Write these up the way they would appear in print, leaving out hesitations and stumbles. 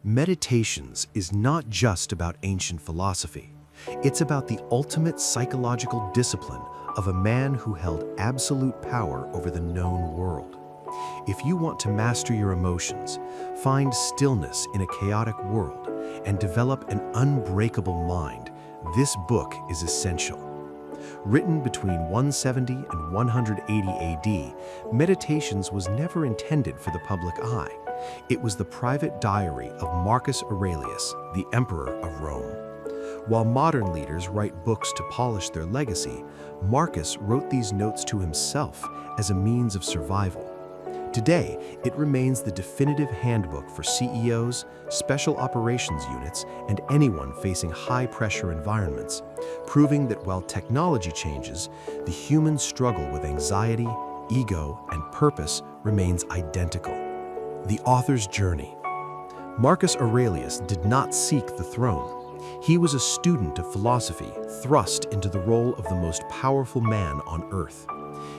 Meditations is not just about ancient philosophy. It's about the ultimate psychological discipline of a man who held absolute power over the known world. If you want to master your emotions, find stillness in a chaotic world, and develop an unbreakable mind, this book is essential. Written between 170 and 180 AD, Meditations was never intended for the public eye. It was the private diary of Marcus Aurelius, the Emperor of Rome. While modern leaders write books to polish their legacy, Marcus wrote these notes to himself as a means of survival. Today, it remains the definitive handbook for CEOs, special operations units, and anyone facing high-pressure environments, proving that while technology changes, the human struggle with anxiety, ego, and purpose remains identical. The author's journey. Marcus Aurelius did not seek the throne. He was a student of philosophy, thrust into the role of the most powerful man on earth.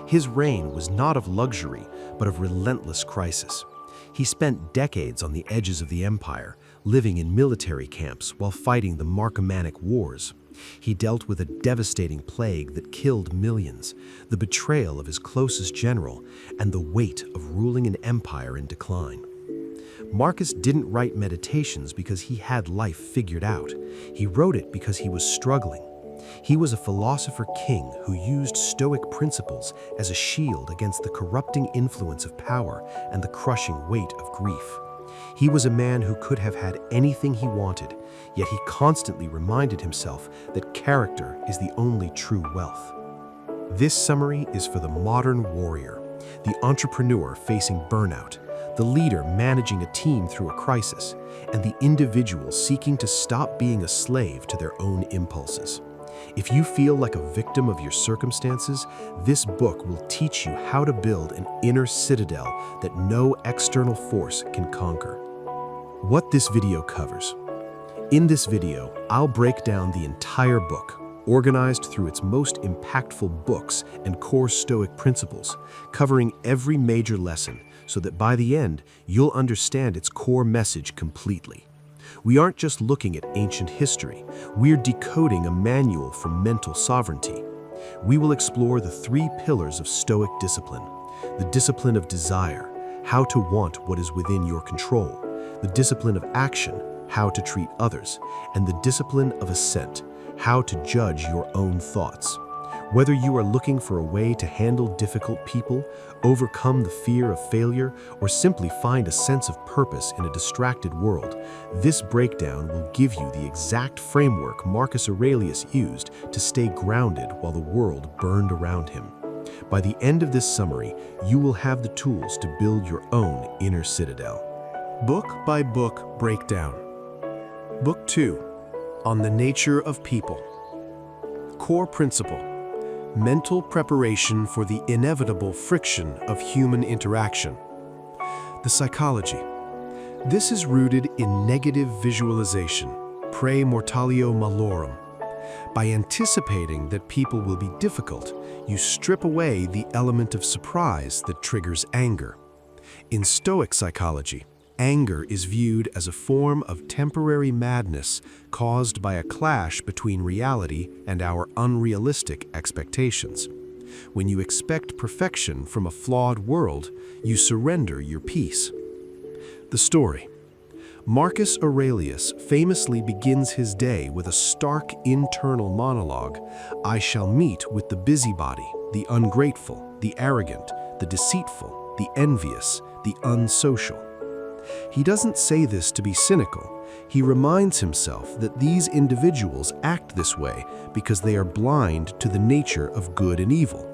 His reign was not of luxury, but of relentless crisis. He spent decades on the edges of the empire, living in military camps while fighting the Marcomannic Wars. He dealt with a devastating plague that killed millions, the betrayal of his closest general, and the weight of ruling an empire in decline. Marcus didn't write Meditations because he had life figured out. He wrote it because he was struggling. He was a philosopher king who used Stoic principles as a shield against the corrupting influence of power and the crushing weight of grief. He was a man who could have had anything he wanted, yet he constantly reminded himself that character is the only true wealth. This summary is for the modern warrior, the entrepreneur facing burnout, the leader managing a team through a crisis, and the individual seeking to stop being a slave to their own impulses. If you feel like a victim of your circumstances, this book will teach you how to build an inner citadel that no external force can conquer. What this video covers. In this video, I'll break down the entire book, organized through its most impactful books and core Stoic principles, covering every major lesson so that by the end, you'll understand its core message completely. We aren't just looking at ancient history, we're decoding a manual for mental sovereignty. We will explore the three pillars of Stoic discipline: the discipline of desire, how to want what is within your control; the discipline of action, how to treat others; and the discipline of assent, how to judge your own thoughts. Whether you are looking for a way to handle difficult people, overcome the fear of failure, or simply find a sense of purpose in a distracted world, this breakdown will give you the exact framework Marcus Aurelius used to stay grounded while the world burned around him. By the end of this summary, you will have the tools to build your own inner citadel. Book by book breakdown. Book 2. On the nature of people. Core principle. Mental preparation for the inevitable friction of human interaction. The psychology. This is rooted in negative visualization, pre mortalio malorum. By anticipating that people will be difficult, you strip away the element of surprise that triggers anger. In Stoic psychology, anger is viewed as a form of temporary madness caused by a clash between reality and our unrealistic expectations. When you expect perfection from a flawed world, you surrender your peace. The story. Marcus Aurelius famously begins his day with a stark internal monologue: "I shall meet with the busybody, the ungrateful, the arrogant, the deceitful, the envious, the unsocial." He doesn't say this to be cynical. He reminds himself that these individuals act this way because they are blind to the nature of good and evil.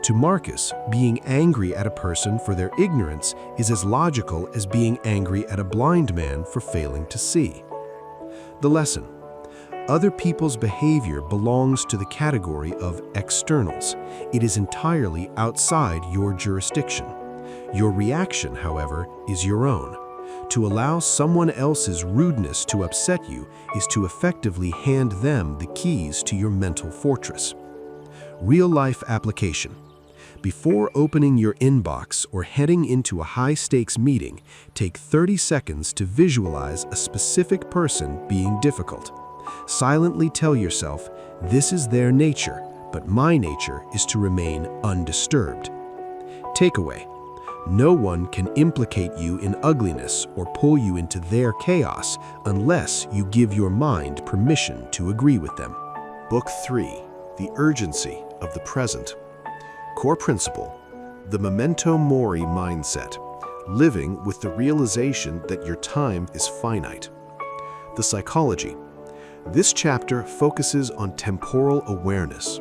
To Marcus, being angry at a person for their ignorance is as logical as being angry at a blind man for failing to see. The lesson. Other people's behavior belongs to the category of externals. It is entirely outside your jurisdiction. Your reaction, however, is your own. To allow someone else's rudeness to upset you is to effectively hand them the keys to your mental fortress. Real-life application. Before opening your inbox or heading into a high-stakes meeting, take 30 seconds to visualize a specific person being difficult. Silently tell yourself, this is their nature, but my nature is to remain undisturbed. Takeaway: no one can implicate you in ugliness or pull you into their chaos unless you give your mind permission to agree with them. Book 3: The Urgency of the Present. Core principle: the memento mori mindset, living with the realization that your time is finite. The psychology. This chapter focuses on temporal awareness.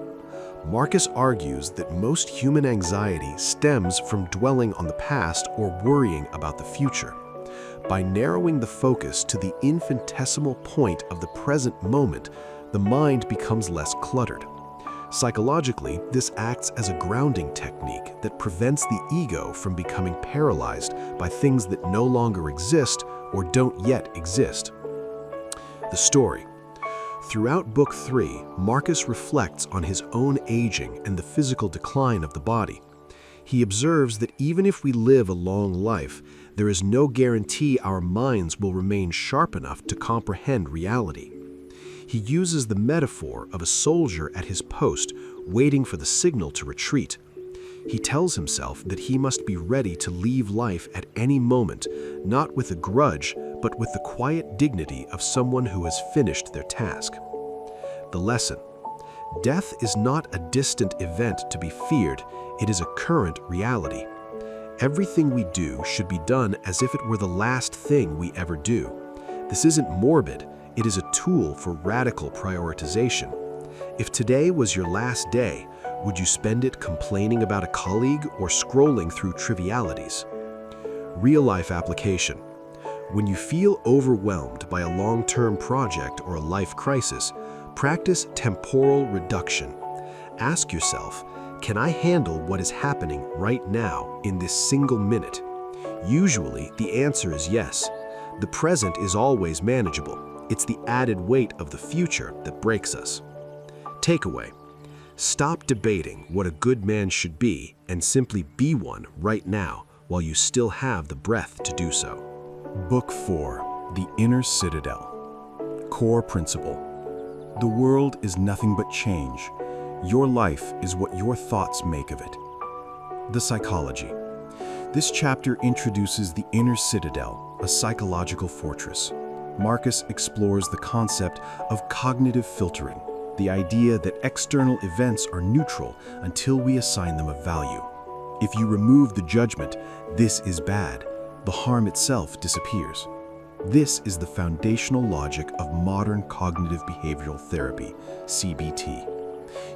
Marcus argues that most human anxiety stems from dwelling on the past or worrying about the future. By narrowing the focus to the infinitesimal point of the present moment, the mind becomes less cluttered. Psychologically, this acts as a grounding technique that prevents the ego from becoming paralyzed by things that no longer exist or don't yet exist. The story. Throughout Book 3, Marcus reflects on his own aging and the physical decline of the body. He observes that even if we live a long life, there is no guarantee our minds will remain sharp enough to comprehend reality. He uses the metaphor of a soldier at his post, waiting for the signal to retreat. He tells himself that he must be ready to leave life at any moment, not with a grudge, but with the quiet dignity of someone who has finished their task. The lesson. Death is not a distant event to be feared, it is a current reality. Everything we do should be done as if it were the last thing we ever do. This isn't morbid, it is a tool for radical prioritization. If today was your last day, would you spend it complaining about a colleague or scrolling through trivialities? Real-life application. When you feel overwhelmed by a long-term project or a life crisis, practice temporal reduction. Ask yourself, can I handle what is happening right now in this single minute? Usually, the answer is yes. The present is always manageable. It's the added weight of the future that breaks us. Takeaway. Stop debating what a good man should be and simply be one right now while you still have the breath to do so. Book 4: The Inner Citadel. Core principle. The world is nothing but change. Your life is what your thoughts make of it. The psychology. This chapter introduces the inner citadel, a psychological fortress. Marcus explores the concept of cognitive filtering, the idea that external events are neutral until we assign them a value. If you remove the judgment, this is bad, the harm itself disappears. This is the foundational logic of modern cognitive behavioral therapy, CBT.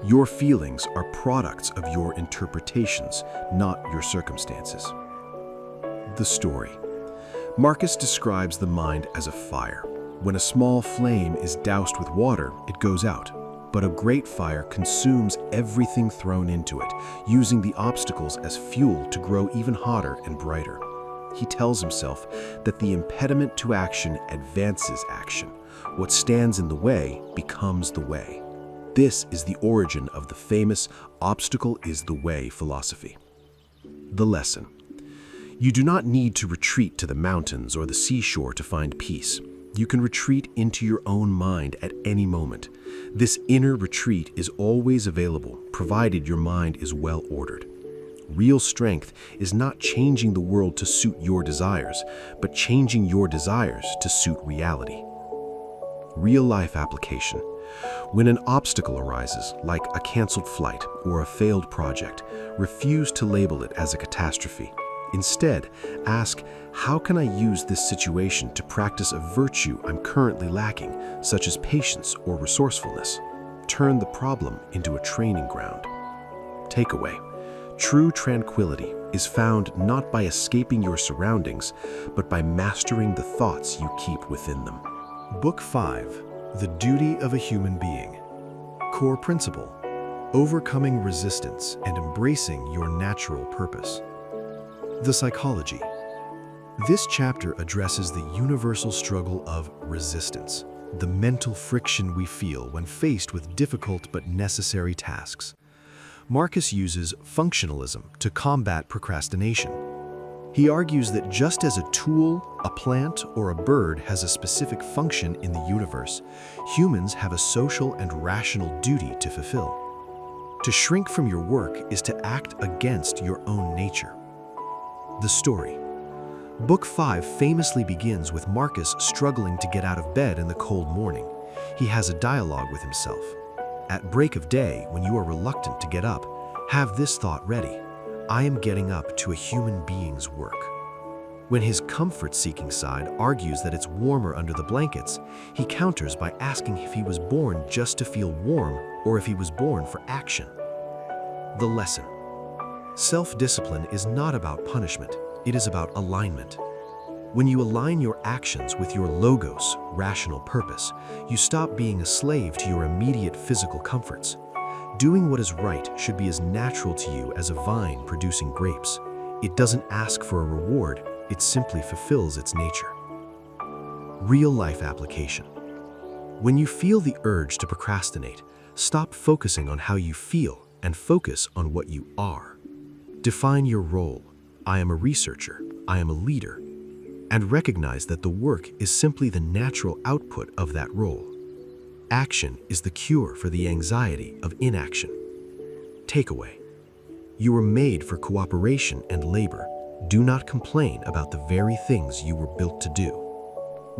Your feelings are products of your interpretations, not your circumstances. The story. Marcus describes the mind as a fire. When a small flame is doused with water, it goes out. But a great fire consumes everything thrown into it, using the obstacles as fuel to grow even hotter and brighter. He tells himself that the impediment to action advances action. What stands in the way becomes the way. This is the origin of the famous obstacle is the way philosophy. The lesson. You do not need to retreat to the mountains or the seashore to find peace. You can retreat into your own mind at any moment. This inner retreat is always available, provided your mind is well ordered. Real strength is not changing the world to suit your desires, but changing your desires to suit reality. Real-life application. When an obstacle arises, like a canceled flight or a failed project, refuse to label it as a catastrophe. Instead, ask, how can I use this situation to practice a virtue I'm currently lacking, such as patience or resourcefulness? Turn the problem into a training ground. Takeaway. True tranquility is found not by escaping your surroundings, but by mastering the thoughts you keep within them. Book 5: The Duty of a Human Being. Core principle: overcoming resistance and embracing your natural purpose. The psychology. This chapter addresses the universal struggle of resistance, the mental friction we feel when faced with difficult but necessary tasks. Marcus uses functionalism to combat procrastination. He argues that just as a tool, a plant, or a bird has a specific function in the universe, humans have a social and rational duty to fulfill. To shrink from your work is to act against your own nature. The story. Book 5 famously begins with Marcus struggling to get out of bed in the cold morning. He has a dialogue with himself. At break of day, when you are reluctant to get up, have this thought ready: I am getting up to a human being's work. When his comfort-seeking side argues that it's warmer under the blankets, he counters by asking if he was born just to feel warm or if he was born for action. The lesson. Self-discipline is not about punishment, it is about alignment. When you align your actions with your logos, rational purpose, you stop being a slave to your immediate physical comforts. Doing what is right should be as natural to you as a vine producing grapes. It doesn't ask for a reward, it simply fulfills its nature. Real-life application. When you feel the urge to procrastinate, stop focusing on how you feel and focus on what you are. Define your role. I am a researcher, I am a leader, and recognize that the work is simply the natural output of that role. Action is the cure for the anxiety of inaction. Takeaway. You were made for cooperation and labor. Do not complain about the very things you were built to do.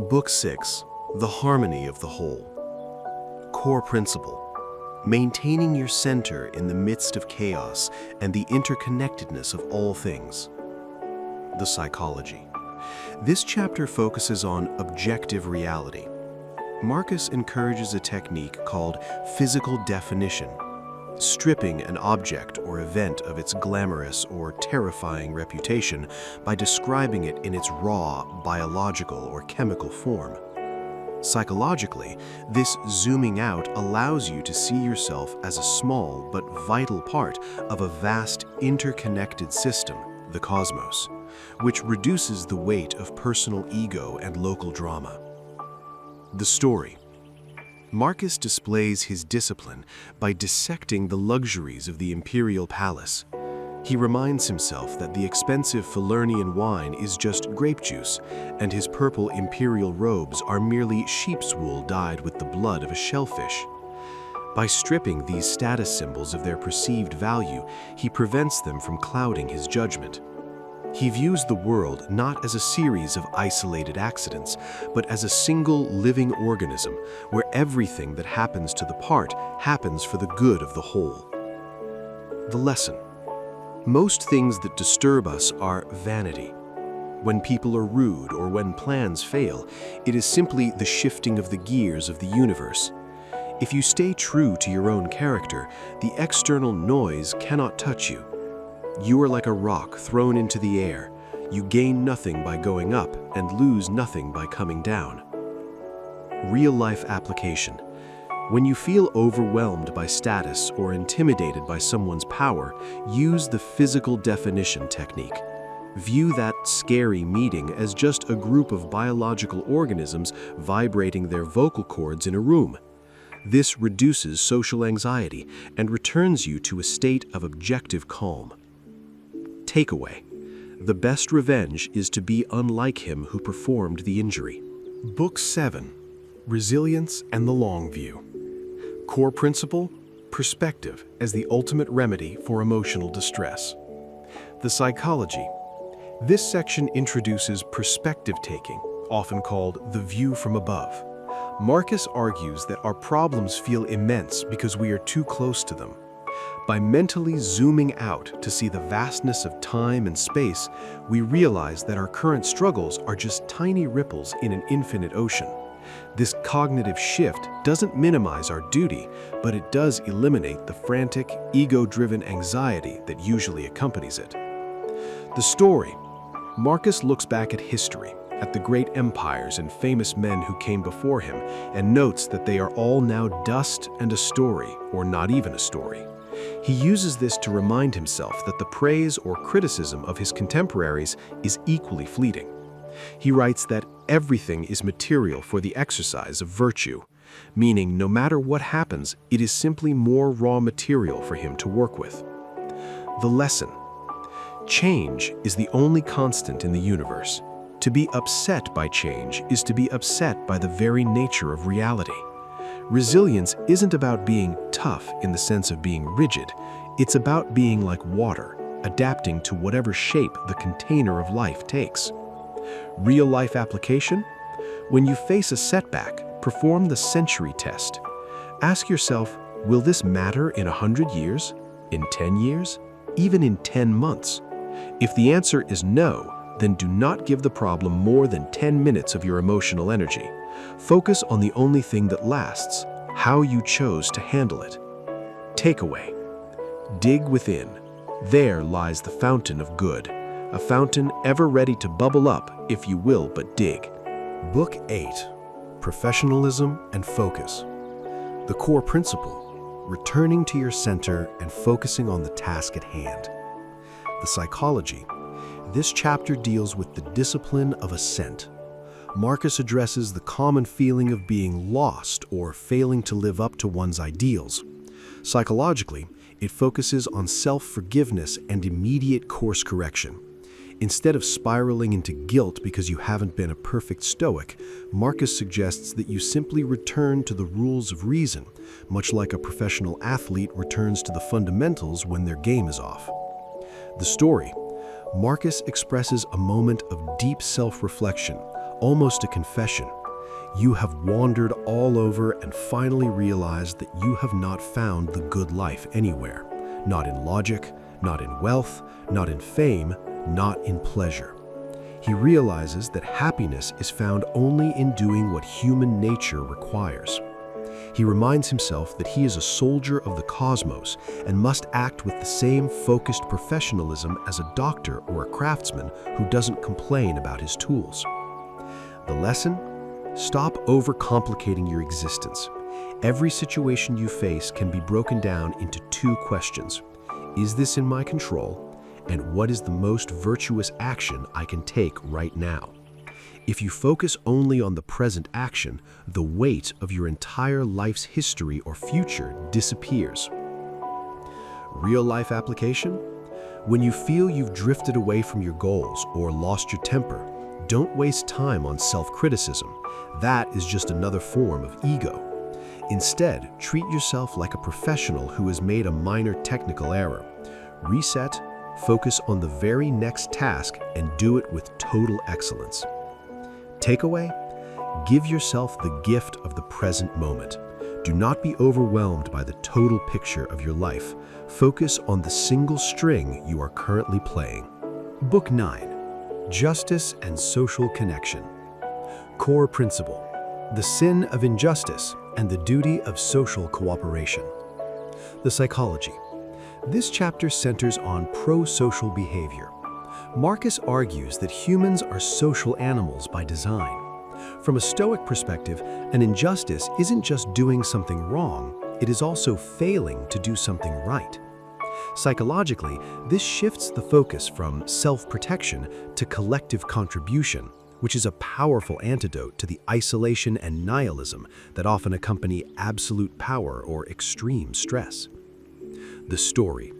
Book 6. The Harmony of the Whole. Core principle. Maintaining your center in the midst of chaos and the interconnectedness of all things. The psychology. This chapter focuses on objective reality. Marcus encourages a technique called physical definition, stripping an object or event of its glamorous or terrifying reputation by describing it in its raw, biological or chemical form. Psychologically, this zooming out allows you to see yourself as a small but vital part of a vast interconnected system, the cosmos, which reduces the weight of personal ego and local drama. The story. Marcus displays his discipline by dissecting the luxuries of the imperial palace. He reminds himself that the expensive Falernian wine is just grape juice, and his purple imperial robes are merely sheep's wool dyed with the blood of a shellfish. By stripping these status symbols of their perceived value, he prevents them from clouding his judgment. He views the world not as a series of isolated accidents, but as a single living organism where everything that happens to the part happens for the good of the whole. The lesson. Most things that disturb us are vanity. When people are rude or when plans fail, it is simply the shifting of the gears of the universe. If you stay true to your own character, the external noise cannot touch you. You are like a rock thrown into the air. You gain nothing by going up and lose nothing by coming down. Real-life application. When you feel overwhelmed by status or intimidated by someone's power, use the physical definition technique. View that scary meeting as just a group of biological organisms vibrating their vocal cords in a room. This reduces social anxiety and returns you to a state of objective calm. Takeaway. The best revenge is to be unlike him who performed the injury. Book 7. Resilience and the Long View. Core principle, perspective as the ultimate remedy for emotional distress. The psychology. This section introduces perspective-taking, often called the view from above. Marcus argues that our problems feel immense because we are too close to them. By mentally zooming out to see the vastness of time and space, we realize that our current struggles are just tiny ripples in an infinite ocean. This cognitive shift doesn't minimize our duty, but it does eliminate the frantic, ego-driven anxiety that usually accompanies it. The story. Marcus looks back at history, at the great empires and famous men who came before him, and notes that they are all now dust and a story, or not even a story. He uses this to remind himself that the praise or criticism of his contemporaries is equally fleeting. He writes that everything is material for the exercise of virtue. meaning no matter what happens, it is simply more raw material for him to work with. The lesson: change is the only constant in the universe. To be upset by change is to be upset by the very nature of reality. Resilience isn't about being tough in the sense of being rigid. It's about being like water, adapting to whatever shape the container of life takes. Real-life application: when you face a setback, perform the century test. Ask yourself, will this matter in 100 years? In 10 years? Even in 10 months? If the answer is no, then do not give the problem more than 10 minutes of your emotional energy. Focus on the only thing that lasts: how you chose to handle it. Takeaway: dig within. There lies the fountain of good, a fountain ever ready to bubble up if you will but dig. Book 8: Professionalism and Focus. The core principle: returning to your center and focusing on the task at hand. The psychology: this chapter deals with the discipline of ascent. Marcus addresses the common feeling of being lost or failing to live up to one's ideals. Psychologically, it focuses on self-forgiveness and immediate course correction. Instead of spiraling into guilt because you haven't been a perfect stoic, Marcus suggests that you simply return to the rules of reason, much like a professional athlete returns to the fundamentals when their game is off. The story: Marcus expresses a moment of deep self-reflection, almost a confession. You have wandered all over and finally realized that you have not found the good life anywhere. Not in logic, not in wealth, not in fame, not in pleasure. He realizes that happiness is found only in doing what human nature requires. He reminds himself that he is a soldier of the cosmos and must act with the same focused professionalism as a doctor or a craftsman who doesn't complain about his tools. The lesson: stop overcomplicating your existence. Every situation you face can be broken down into 2 questions. Is this in my control? And what is the most virtuous action I can take right now? If you focus only on the present action, the weight of your entire life's history or future disappears. Real-life application: when you feel you've drifted away from your goals or lost your temper, don't waste time on self-criticism. That is just another form of ego. Instead, treat yourself like a professional who has made a minor technical error. Reset, focus on the very next task, and do it with total excellence. Takeaway: give yourself the gift of the present moment. Do not be overwhelmed by the total picture of your life. Focus on the single string you are currently playing. Book 9: Justice and Social Connection. Core principle: the sin of injustice and the duty of social cooperation. The psychology: this chapter centers on pro-social behavior. Marcus argues that humans are social animals by design. From a Stoic perspective, an injustice isn't just doing something wrong, it is also failing to do something right. Psychologically, this shifts the focus from self-protection to collective contribution, which is a powerful antidote to the isolation and nihilism that often accompany absolute power or extreme stress. The story: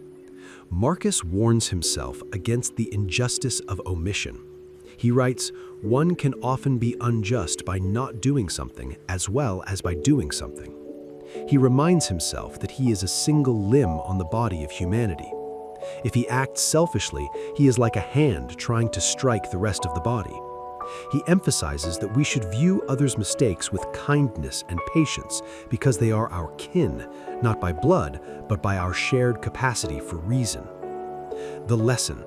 Marcus warns himself against the injustice of omission. He writes, "One can often be unjust by not doing something as well as by doing something." He reminds himself that he is a single limb on the body of humanity. If he acts selfishly, he is like a hand trying to strike the rest of the body. He emphasizes that we should view others' mistakes with kindness and patience because they are our kin, not by blood, but by our shared capacity for reason. The lesson: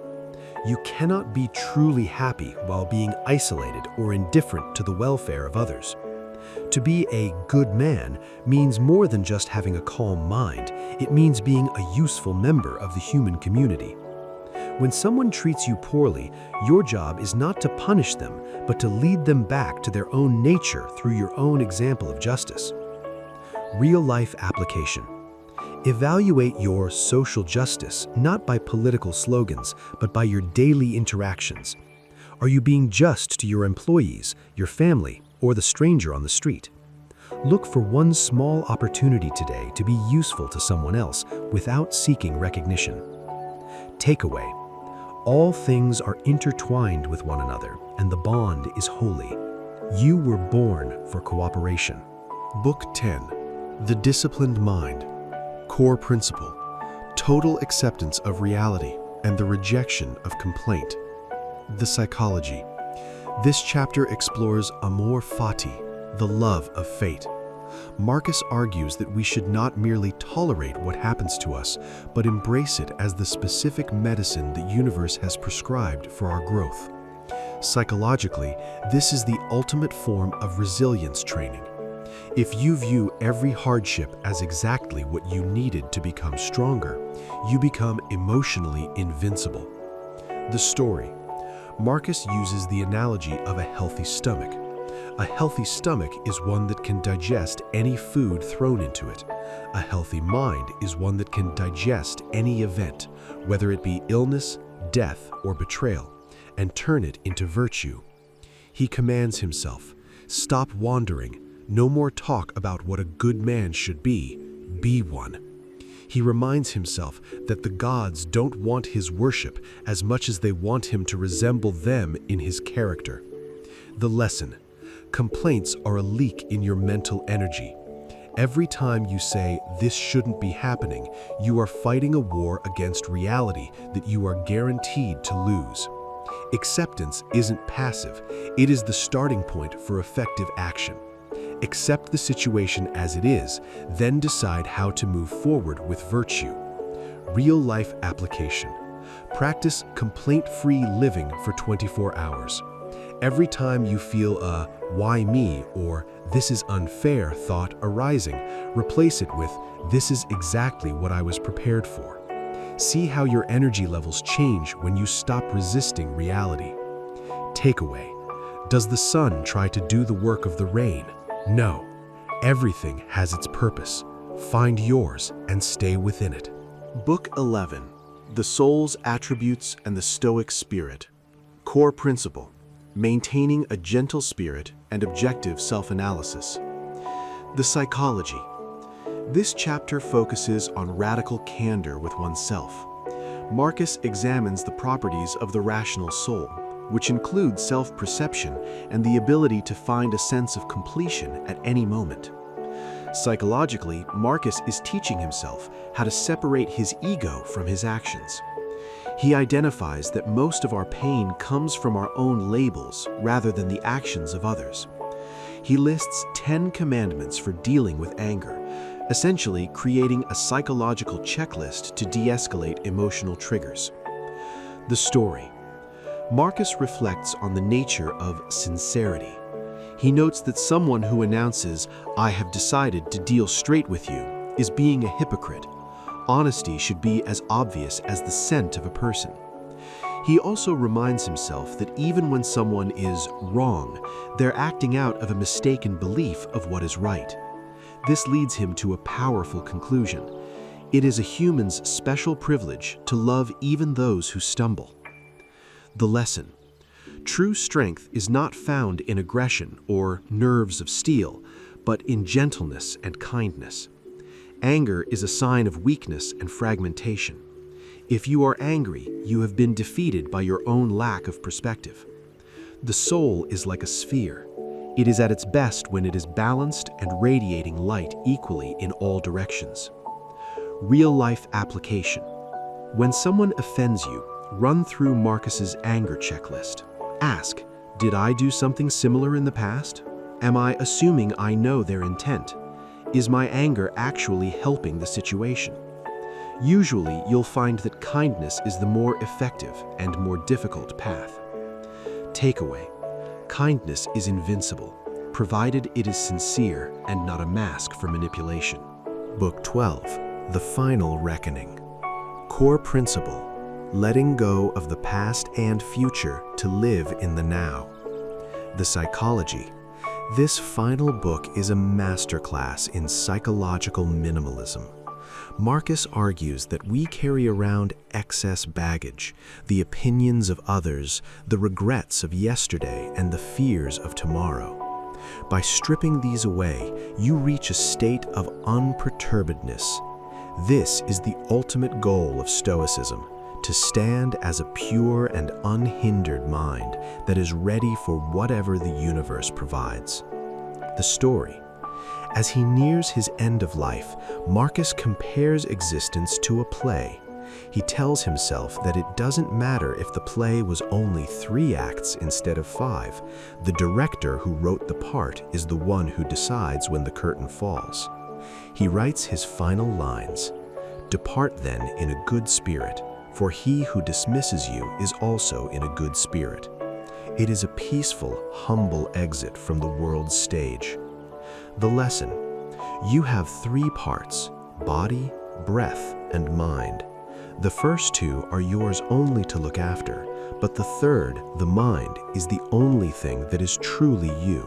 you cannot be truly happy while being isolated or indifferent to the welfare of others. To be a good man means more than just having a calm mind. It means being a useful member of the human community. When someone treats you poorly, your job is not to punish them, but to lead them back to their own nature through your own example of justice. Real-life application: evaluate your social justice not by political slogans, but by your daily interactions. Are you being just to your employees, your family, or the stranger on the street? Look for one small opportunity today to be useful to someone else without seeking recognition. Takeaway: all things are intertwined with one another, and the bond is holy. You were born for cooperation. Book 10. The Disciplined Mind. Core Principle: total acceptance of reality and the rejection of complaint. The Psychology. This chapter explores Amor Fati, the love of fate. Marcus argues that we should not merely tolerate what happens to us, but embrace it as the specific medicine the universe has prescribed for our growth. Psychologically, this is the ultimate form of resilience training. If you view every hardship as exactly what you needed to become stronger, you become emotionally invincible. The story. Marcus uses the analogy of a healthy stomach. A healthy stomach is one that can digest any food thrown into it. A healthy mind is one that can digest any event, whether it be illness, death, or betrayal, and turn it into virtue. He commands himself, stop wandering, no more talk about what a good man should be one. He reminds himself that the gods don't want his worship as much as they want him to resemble them in his character. The lesson. Complaints are a leak in your mental energy. Every time you say, "This shouldn't be happening," you are fighting a war against reality that you are guaranteed to lose. Acceptance isn't passive, it is the starting point for effective action. Accept the situation as it is, then decide how to move forward with virtue. Real-life application. Practice complaint-free living for 24 hours. Every time you feel a "why me" or "this is unfair" thought arising, replace it with "this is exactly what I was prepared for." See how your energy levels change when you stop resisting reality. Takeaway. Does the sun try to do the work of the rain? No. Everything has its purpose. Find yours and stay within it. Book 11. The Soul's Attributes and the Stoic Spirit. Core Principle: maintaining a gentle spirit and objective self-analysis. The Psychology. This chapter focuses on radical candor with oneself. Marcus examines the properties of the rational soul, which include self-perception and the ability to find a sense of completion at any moment. Psychologically, Marcus is teaching himself how to separate his ego from his actions. He identifies that most of our pain comes from our own labels rather than the actions of others. He lists 10 commandments for dealing with anger, essentially creating a psychological checklist to de-escalate emotional triggers. The story. Marcus reflects on the nature of sincerity. He notes that someone who announces, "I have decided to deal straight with you," is being a hypocrite. Honesty should be as obvious as the scent of a person. He also reminds himself that even when someone is wrong, they're acting out of a mistaken belief of what is right. This leads him to a powerful conclusion. It is a human's special privilege to love even those who stumble. The lesson. True strength is not found in aggression or nerves of steel, but in gentleness and kindness. Anger is a sign of weakness and fragmentation. If you are angry, you have been defeated by your own lack of perspective. The soul is like a sphere. It is at its best when it is balanced and radiating light equally in all directions. Real-life application. When someone offends you, run through Marcus's anger checklist. Ask, did I do something similar in the past? Am I assuming I know their intent? Is my anger actually helping the situation? Usually, you'll find that kindness is the more effective and more difficult path. Takeaway. Kindness is invincible, provided it is sincere and not a mask for manipulation. Book 12. The Final Reckoning. Core Principle: letting go of the past and future to live in the now. The Psychology. This final book is a masterclass in psychological minimalism. Marcus argues that we carry around excess baggage, the opinions of others, the regrets of yesterday, and the fears of tomorrow. By stripping these away, you reach a state of unperturbedness. This is the ultimate goal of Stoicism, to stand as a pure and unhindered mind that is ready for whatever the universe provides. The story. As he nears his end of life, Marcus compares existence to a play. He tells himself that it doesn't matter if the play was only 3 acts instead of 5. The director who wrote the part is the one who decides when the curtain falls. He writes his final lines. "Depart then in a good spirit, for he who dismisses you is also in a good spirit." It is a peaceful, humble exit from the world's stage. The lesson. You have 3 parts: body, breath, and mind. The first 2 are yours only to look after, but the third, the mind, is the only thing that is truly you.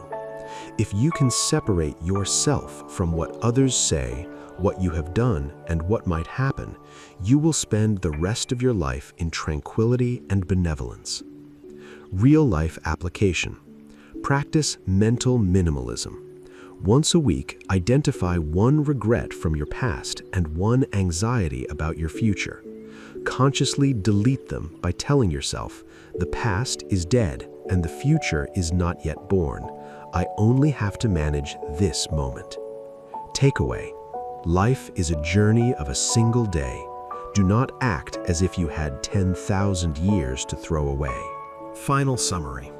If you can separate yourself from what others say, what you have done, and what might happen, you will spend the rest of your life in tranquility and benevolence. Real-life application. Practice mental minimalism. Once a week, identify 1 regret from your past and 1 anxiety about your future. Consciously delete them by telling yourself, the past is dead and the future is not yet born. I only have to manage this moment. Takeaway. Life is a journey of a single day. Do not act as if you had 10,000 years to throw away. Final summary.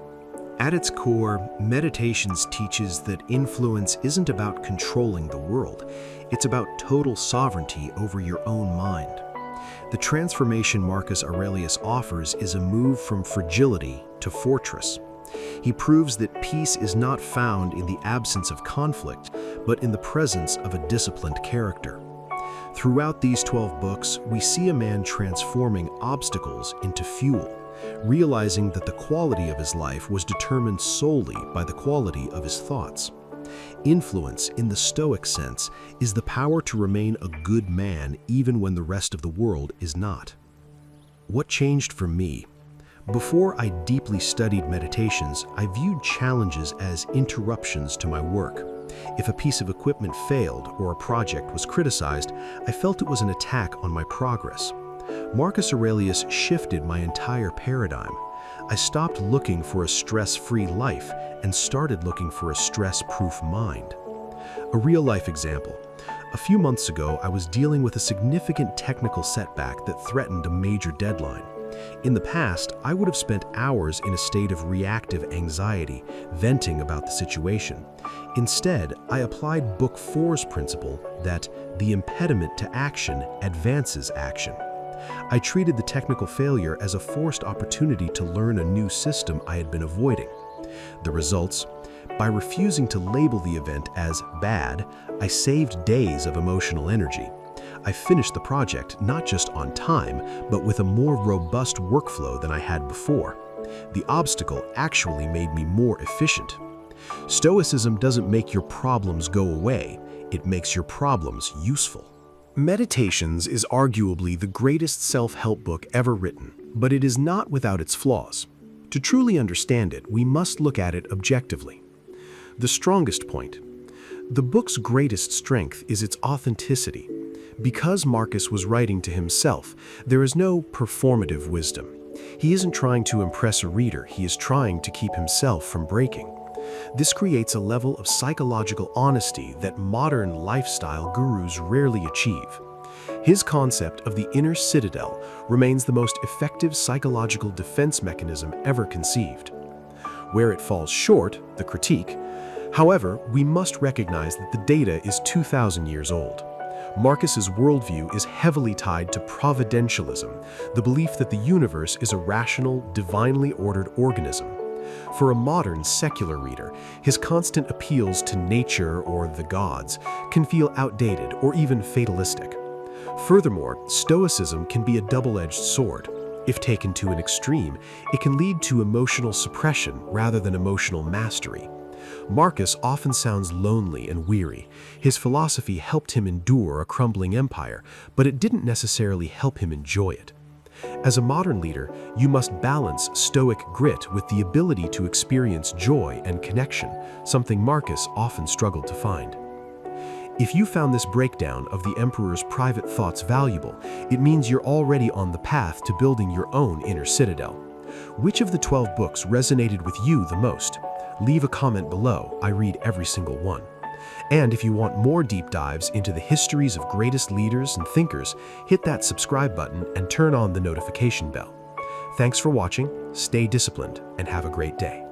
At its core, Meditations teaches that influence isn't about controlling the world. It's about total sovereignty over your own mind. The transformation Marcus Aurelius offers is a move from fragility to fortress. He proves that peace is not found in the absence of conflict, but in the presence of a disciplined character. Throughout these 12 books, we see a man transforming obstacles into fuel, realizing that the quality of his life was determined solely by the quality of his thoughts. Influence, in the Stoic sense, is the power to remain a good man even when the rest of the world is not. What changed for me? Before I deeply studied Meditations, I viewed challenges as interruptions to my work. If a piece of equipment failed or a project was criticized, I felt it was an attack on my progress. Marcus Aurelius shifted my entire paradigm. I stopped looking for a stress-free life and started looking for a stress-proof mind. A real-life example. A few months ago, I was dealing with a significant technical setback that threatened a major deadline. In the past, I would have spent hours in a state of reactive anxiety, venting about the situation. Instead, I applied Book 4's principle that the impediment to action advances action. I treated the technical failure as a forced opportunity to learn a new system I had been avoiding. The results? By refusing to label the event as bad, I saved days of emotional energy. I finished the project not just on time, but with a more robust workflow than I had before. The obstacle actually made me more efficient. Stoicism doesn't make your problems go away, it makes your problems useful. Meditations is arguably the greatest self-help book ever written, but it is not without its flaws. To truly understand it, we must look at it objectively. The strongest point. The book's greatest strength is its authenticity. Because Marcus was writing to himself, there is no performative wisdom. He isn't trying to impress a reader, he is trying to keep himself from breaking. This creates a level of psychological honesty that modern lifestyle gurus rarely achieve. His concept of the inner citadel remains the most effective psychological defense mechanism ever conceived. Where it falls short, the critique. However, we must recognize that the data is 2,000 years old. Marcus's worldview is heavily tied to providentialism, the belief that the universe is a rational, divinely ordered organism. For a modern, secular reader, his constant appeals to nature or the gods can feel outdated or even fatalistic. Furthermore, Stoicism can be a double-edged sword. If taken to an extreme, it can lead to emotional suppression rather than emotional mastery. Marcus often sounds lonely and weary. His philosophy helped him endure a crumbling empire, but it didn't necessarily help him enjoy it. As a modern leader, you must balance stoic grit with the ability to experience joy and connection, something Marcus often struggled to find. If you found this breakdown of the Emperor's private thoughts valuable, it means you're already on the path to building your own inner citadel. Which of the 12 books resonated with you the most? Leave a comment below. I read every single one. And if you want more deep dives into the histories of greatest leaders and thinkers, hit that subscribe button and turn on the notification bell. Thanks for watching, stay disciplined, and have a great day.